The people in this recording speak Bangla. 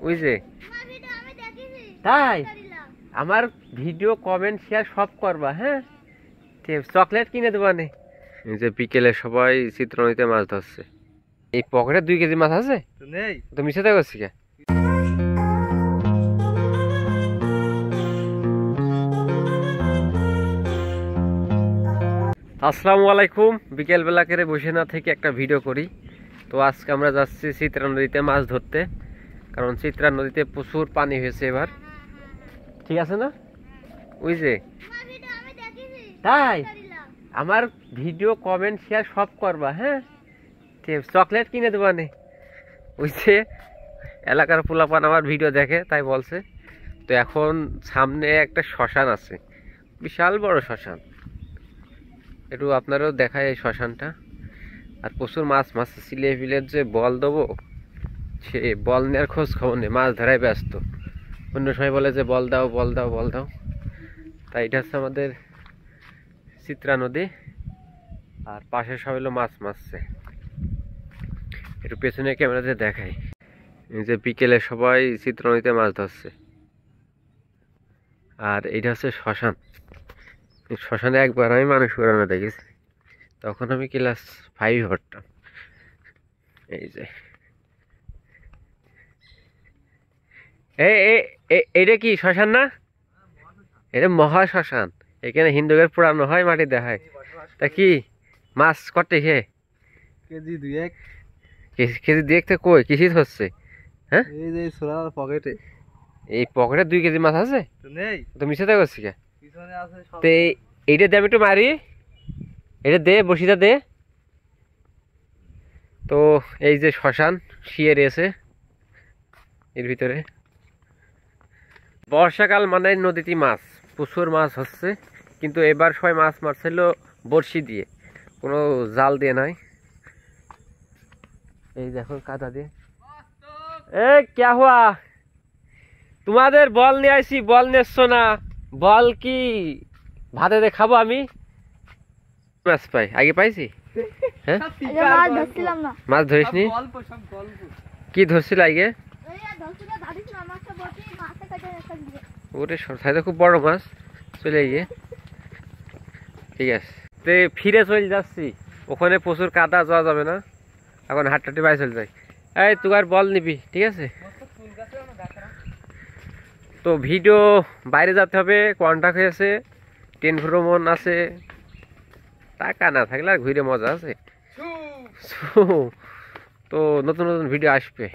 ওই যে তাই আমার ভিডিও কমেন্ট শেয়ার সব করবা, হ্যাঁ চকলেট কিনে দেবা নে। এই যে বিকেলে সবাই চিত্রনদীতে মাছ ধরছে। এই পকেটে 2 কেজি মাছ আছে তো মিশে দেখছি কে। আসসালামু আলাইকুম। বিকেল বেলা করে বসে না থেকে একটা ভিডিও করি। তো আজকে আমরা যাচ্ছি চিত্রা নদীতে মাছ ধরতে, কারণ চিত্রা নদীতে প্রচুর পানি হয়েছে এবার, ঠিক আছে না? ওই যে তাই আমার ভিডিও কমেন্ট শেয়ার সব করবা, হ্যাঁ চকলেট কিনে দেবা নে। ওই যে এলাকার পোলাপান আমার ভিডিও দেখে তাই বলছে। তো এখন সামনে একটা শ্মশান আছে, বিশাল বড় শ্মশান, একটু আপনারও দেখায় এই শ্মশানটা। আর প্রচুর মাছ ছিলে বিলের যে বল দেবো, সে বল নেওয়ার খোঁজ খবর নেই, মাছ ধরায় ব্যস্ত। অন্য সময় বলে যে বল দাও বল দাও বল দাও। তাই এটা হচ্ছে আমাদের চিত্রা নদী, আর পাশে সব হলো মাছ মারছে। একটু পেছনে ক্যামেরাতে দেখাই। এই যে বিকেলে সবাই চিত্রা নদীতে মাছ ধরছে। আর এইটা হচ্ছে শ্মশান। শ্মশানে একবার আমি মানুষ উড়ানো দেখেছি, তখন আমি ক্লাস 5 পড়তাম। এই যে এইটা কি শ্মশান না? এটা মহা শ্মশান। এখানে হিন্দুদের পুরানো হয়, মাটি দেখায়। তা কি মাছ কটে খেয়ে কেজি 2-1 কেজি দেখতে কই কিসি হচ্ছে? হ্যাঁ এই যে সোলার পকেটে, এই পকেটে 2 কেজি মাছ আছে তো নেই তো মিশে দেখছি কে। পিছনে আছে সব। তো এইটা দে, আমি একটু মারি, এটা দে, বসিটা দে। তো এই যে শ্মশান শিয়ে রয়েছে এর ভিতরে। বর্ষাকাল মানে নদীতে মাছ, প্রচুর মাছ হচ্ছে। কিন্তু এবার সবাই মাছ মারছিল বড়শি দিয়ে, কোনো জাল দিয়ে নাই। এই দেখো কাদা দিয়ে। এ ক্যা হুয়া? তোমাদের বল নিয়ে আসি, বল নিচ্ছ না? বল কি ভাতে দিয়ে খাবো আমি? মাছ পাই, আগে পাইছি। হ্যাঁ মাছ ধরিসনি? কি ধরছিল আগে? ওরে সরসাইতে খুব বড় মাছ চলে গিয়ে। ঠিক আছে, তো ফিরে চলে যাচ্ছি। ওখানে প্রচুর কাদা, যাওয়া যাবে না এখন, হাটটাটি বাইরে চলে যাই। এই তুই আর বল নিবি, ঠিক আছে? তো ভিডিও বাইরে যেতে হবে, কন্ট্রাক্ট হয়েছে, ট্রেন ভ্রমণ আছে, টাকা না থাকলে আর ঘুরে মজা আছে। তো নতুন নতুন ভিডিও আসবে।